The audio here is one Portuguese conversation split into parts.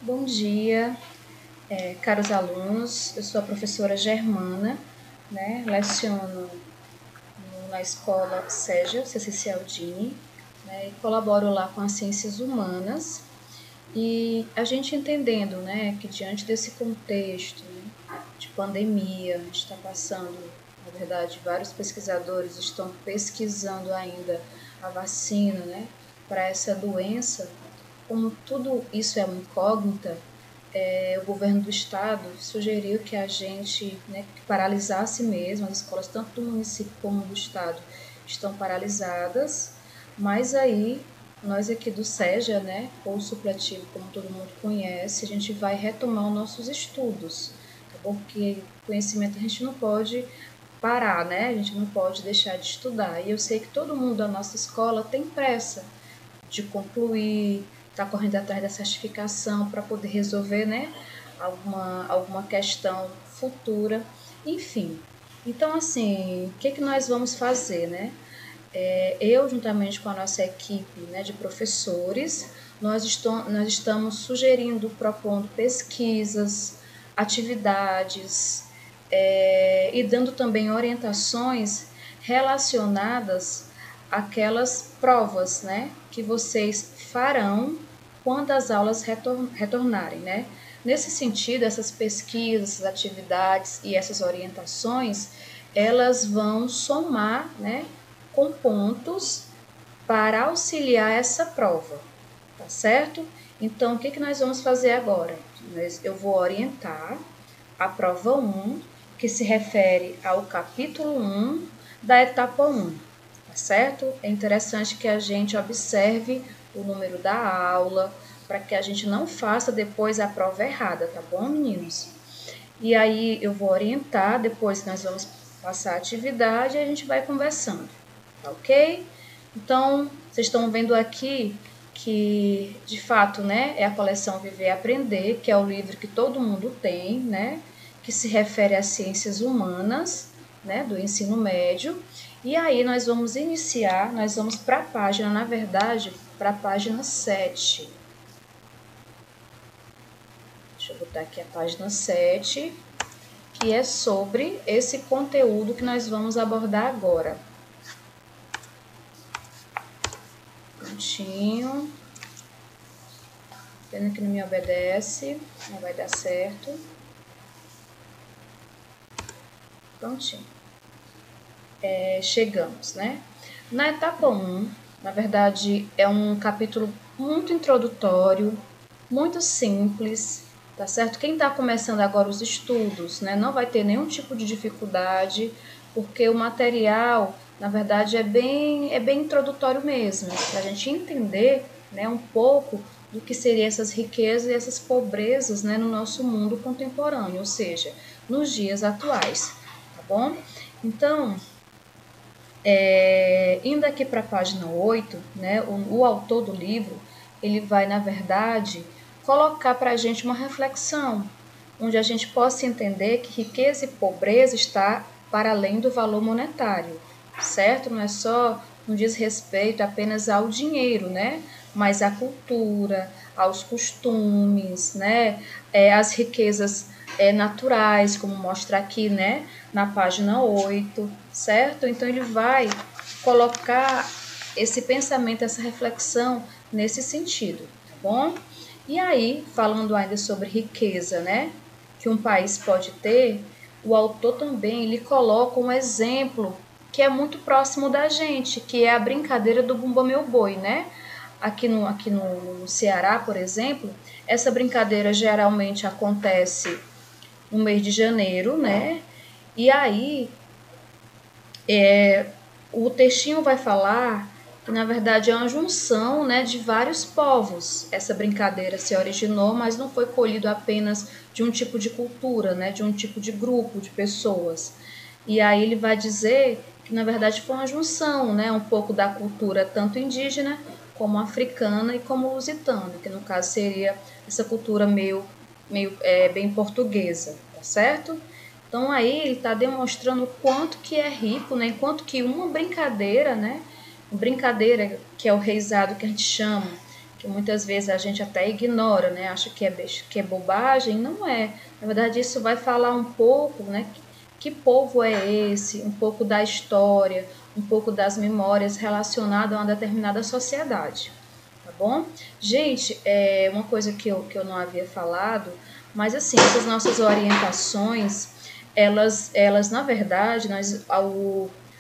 Bom dia, caros alunos. Eu sou a professora Germana, né? Leciono na escola CESA, Cialdini, né? E colaboro lá com as ciências humanas. E a gente entendendo, né, que diante desse contexto, né, de pandemia, a gente está passando, na verdade, vários pesquisadores estão pesquisando ainda a vacina, né, para essa doença. Como tudo isso é uma incógnita, o governo do estado sugeriu que a gente, né, que paralisasse mesmo, as escolas tanto do município como do estado estão paralisadas, mas aí nós aqui do SEJA, né, ou supletivo, como todo mundo conhece, a gente vai retomar os nossos estudos, tá bom? Porque conhecimento a gente não pode parar, né? A gente não pode deixar de estudar. E eu sei que todo mundo da nossa escola tem pressa de concluir, está correndo atrás da certificação para poder resolver, né, alguma questão futura, enfim. Então, assim, o que nós vamos fazer, né? Eu, juntamente com a nossa equipe, né, de professores, nós estamos sugerindo, propondo pesquisas, atividades e dando também orientações relacionadas àquelas provas, né, que vocês farão quando as aulas retornarem, né? Nesse sentido, essas pesquisas, essas atividades e essas orientações, elas vão somar, né, com pontos para auxiliar essa prova, tá certo? Então, o que nós vamos fazer agora? Eu vou orientar a prova 1, que se refere ao capítulo 1 da etapa 1, tá certo? É interessante que a gente observe o número da aula, para que a gente não faça depois a prova errada, tá bom, meninos? E aí eu vou orientar, depois nós vamos passar a atividade e a gente vai conversando, tá ok? Então, vocês estão vendo aqui que, de fato, né, é a coleção Viver e Aprender, que é o livro que todo mundo tem, né, que se refere às ciências humanas, né, do ensino médio. E aí nós vamos iniciar, nós vamos para a página, na verdade, para a página 7. Deixa eu botar aqui a página 7, que é sobre esse conteúdo que nós vamos abordar agora. Prontinho. Pena que não me obedece, não vai dar certo. Prontinho. Chegamos, né? Na etapa 1, na verdade, é um capítulo muito introdutório, muito simples, tá certo? Quem está começando agora os estudos, né, não vai ter nenhum tipo de dificuldade, porque o material, na verdade, é bem introdutório mesmo, para a gente entender, né, um pouco do que seriam essas riquezas e essas pobrezas, né, no nosso mundo contemporâneo, ou seja, nos dias atuais, tá bom? Então, indo aqui para a página 8, né, o autor do livro, ele vai, na verdade, colocar para a gente uma reflexão, onde a gente possa entender que riqueza e pobreza está para além do valor monetário, certo? Não diz respeito apenas ao dinheiro, né? Mas à cultura, aos costumes, né? As riquezas naturais, como mostra aqui, né? Na página 8, certo? Então ele vai colocar esse pensamento, essa reflexão nesse sentido, tá bom? E aí, falando ainda sobre riqueza, né, que um país pode ter, o autor também ele coloca um exemplo que é muito próximo da gente, que é a brincadeira do Bumba Meu Boi, né? Aqui no Ceará, por exemplo, essa brincadeira geralmente acontece no mês de janeiro, né? E aí, o textinho vai falar que, na verdade, é uma junção, né, de vários povos. Essa brincadeira se originou, mas não foi colhido apenas de um tipo de cultura, né, de um tipo de grupo de pessoas. E aí ele vai dizer que, na verdade, foi uma junção, né, um pouco da cultura tanto indígena como africana e como lusitana, que no caso seria essa cultura meio bem portuguesa, tá certo? Então aí ele está demonstrando o quanto que é rico, né? Enquanto que uma brincadeira, né? Brincadeira que é o reisado que a gente chama, que muitas vezes a gente até ignora, né? Acha que é bobagem, não é. Na verdade, isso vai falar um pouco, né? Que povo é esse, um pouco da história, um pouco das memórias relacionadas a uma determinada sociedade, tá bom? Gente, uma coisa que eu não havia falado, mas assim, essas nossas orientações, elas na verdade,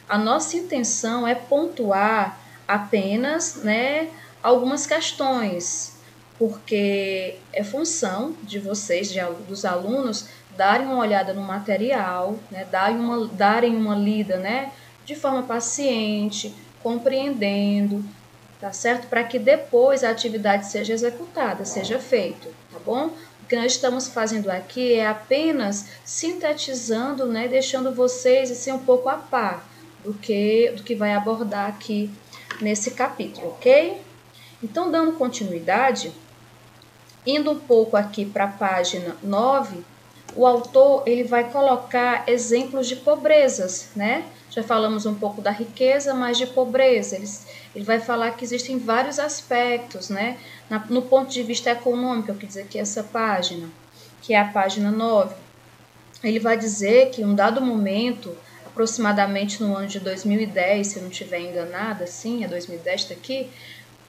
a nossa intenção é pontuar apenas, né, algumas questões, porque é função de vocês, dos alunos, darem uma olhada no material, né, darem uma lida, né, de forma paciente, compreendendo, tá certo? Para que depois a atividade seja executada, seja feito, tá bom? O que nós estamos fazendo aqui é apenas sintetizando, né, deixando vocês assim um pouco a par do que vai abordar aqui nesse capítulo, ok? Então, dando continuidade, indo um pouco aqui para a página 9, o autor ele vai colocar exemplos de pobrezas, né? Já falamos um pouco da riqueza, mas de pobreza. Ele vai falar que existem vários aspectos, né? No ponto de vista econômico, eu quis dizer aqui essa página, que é a página 9. Ele vai dizer que em um dado momento, aproximadamente no ano de 2010, se eu não estiver enganada, sim, é 2010 está aqui,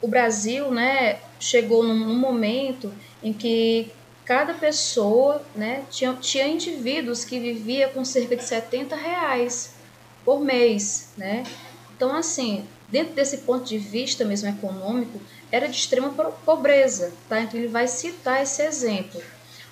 o Brasil, né, chegou num momento em que cada pessoa, né, tinha indivíduos que vivia com cerca de R$ 70 por mês, né? Então, assim, dentro desse ponto de vista mesmo econômico, era de extrema pobreza, tá? Então, ele vai citar esse exemplo.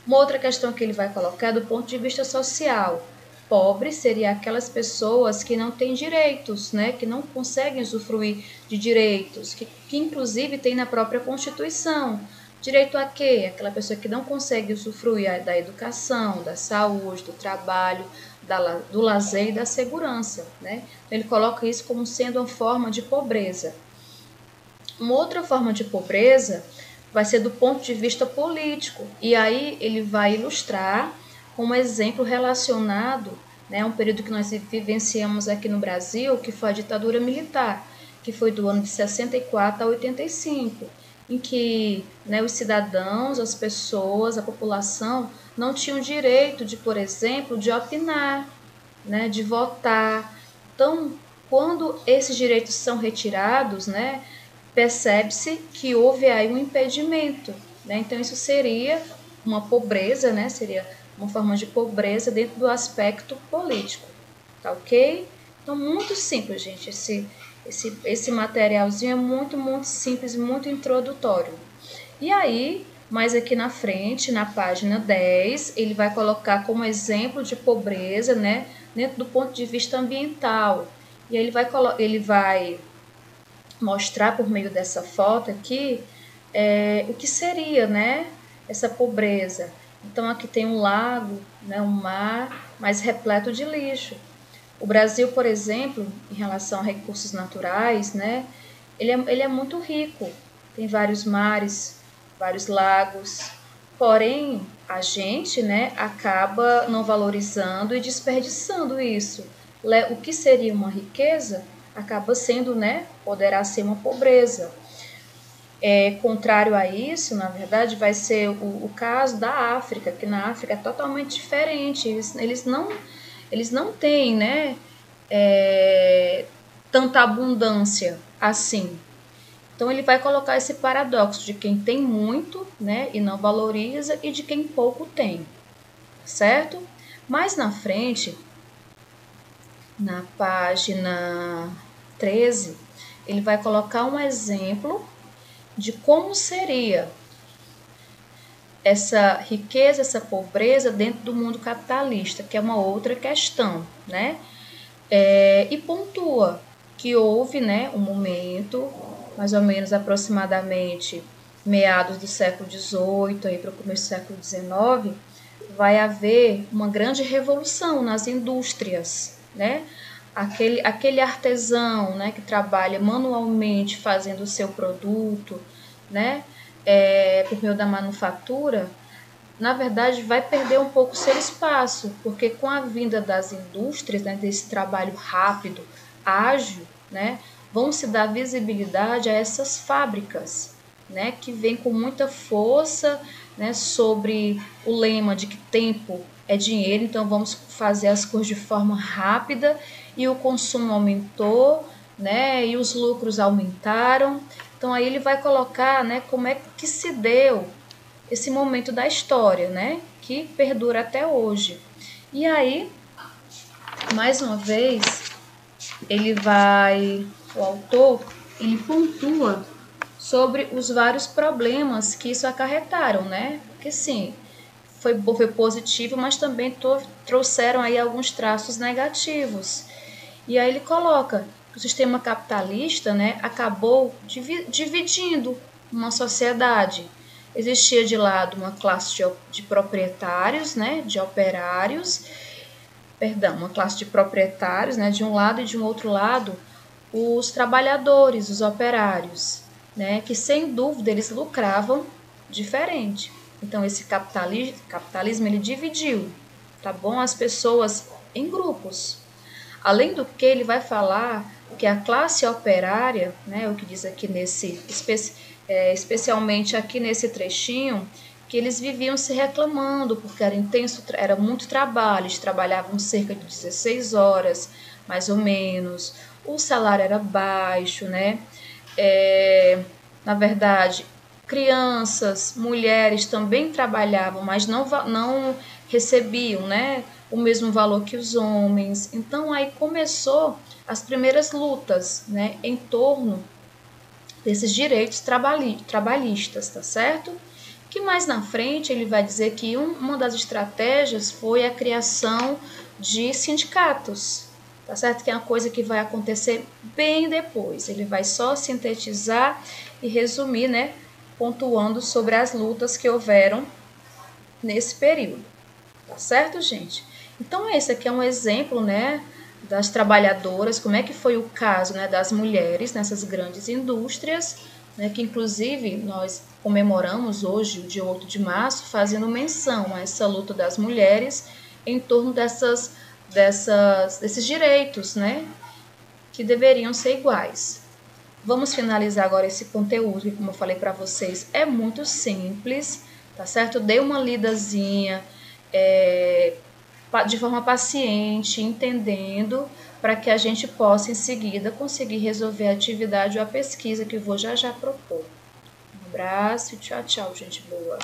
Uma outra questão que ele vai colocar é do ponto de vista social. Pobre seria aquelas pessoas que não têm direitos, né? Que não conseguem usufruir de direitos, que inclusive tem na própria Constituição. Direito a quê? Aquela pessoa que não consegue usufruir da educação, da saúde, do trabalho, do lazer e da segurança, né? Então, ele coloca isso como sendo uma forma de pobreza. Uma outra forma de pobreza vai ser do ponto de vista político, e aí ele vai ilustrar com um exemplo relacionado, né, a um período que nós vivenciamos aqui no Brasil, que foi a ditadura militar, que foi do ano de 64 a 85, em que, né, os cidadãos, as pessoas, a população não tinham direito de, por exemplo, de opinar, né, de votar. Então, quando esses direitos são retirados, né, percebe-se que houve aí um impedimento, né? Então isso seria uma pobreza, né? Seria uma forma de pobreza dentro do aspecto político, tá ok? Então muito simples, gente, esse materialzinho é muito, muito simples, muito introdutório. E aí, mais aqui na frente, na página 10, ele vai colocar como exemplo de pobreza, né? Dentro do ponto de vista ambiental. E aí ele vai mostrar por meio dessa foto aqui o que seria, né, essa pobreza. Então aqui tem um lago, né, um mar, mas repleto de lixo. O Brasil, por exemplo, em relação a recursos naturais, né, ele é muito rico. Tem vários mares, vários lagos. Porém, a gente, né, acaba não valorizando e desperdiçando isso. O que seria uma riqueza acaba sendo, né, poderá ser uma pobreza. Contrário a isso, na verdade, vai ser o caso da África, que na África é totalmente diferente. Eles não têm, né, tanta abundância assim. Então ele vai colocar esse paradoxo de quem tem muito, né, e não valoriza, e de quem pouco tem, certo? Mais na frente, na página 13, ele vai colocar um exemplo de como seria essa riqueza, essa pobreza dentro do mundo capitalista, que é uma outra questão, né? E pontua que houve, né, um momento, mais ou menos aproximadamente meados do século XVIII para o começo do século XIX, vai haver uma grande revolução nas indústrias, né? Aquele artesão, né, que trabalha manualmente fazendo o seu produto, né, por meio da manufatura, na verdade vai perder um pouco seu espaço, porque com a vinda das indústrias, né, desse trabalho rápido, ágil, né, vão se dar visibilidade a essas fábricas, né, que vem com muita força, né, sobre o lema de que tempo é dinheiro, então vamos fazer as coisas de forma rápida, e o consumo aumentou, né, e os lucros aumentaram. Então aí ele vai colocar, né, como é que se deu esse momento da história, né, que perdura até hoje. E aí, mais uma vez, o autor, ele pontua sobre os vários problemas que isso acarretaram, né? Porque sim, foi positivo, mas também trouxeram aí alguns traços negativos. E aí ele coloca que o sistema capitalista, né, acabou dividindo uma sociedade. Existia de lado uma classe de proprietários, né, de operários, uma classe de proprietários, né, de um lado, e de um outro lado os trabalhadores, os operários, né, que sem dúvida eles lucravam diferente. Então esse capitalismo ele dividiu, tá bom, as pessoas em grupos. Além do que, ele vai falar que a classe operária, né, o que diz aqui especialmente aqui nesse trechinho, que eles viviam se reclamando porque era muito trabalho, eles trabalhavam cerca de 16 horas, mais ou menos, o salário era baixo, né? Na verdade, crianças, mulheres também trabalhavam, mas não recebiam, né, o mesmo valor que os homens. Então aí começou as primeiras lutas, né, em torno desses direitos trabalhistas, tá certo? Que mais na frente ele vai dizer que uma das estratégias foi a criação de sindicatos, tá certo? Que é uma coisa que vai acontecer bem depois. Ele vai só sintetizar e resumir, né, pontuando sobre as lutas que houveram nesse período, tá certo, gente? Então esse aqui é um exemplo, né, das trabalhadoras, como é que foi o caso, né, das mulheres nessas grandes indústrias, né, que inclusive nós comemoramos hoje, o dia 8 de março, fazendo menção a essa luta das mulheres em torno desses direitos, né, que deveriam ser iguais. Vamos finalizar agora esse conteúdo, que como eu falei para vocês, é muito simples, tá certo? Eu dei uma lidazinha de forma paciente, entendendo, para que a gente possa em seguida conseguir resolver a atividade ou a pesquisa que eu vou já propor. Um abraço e tchau, tchau, gente boa.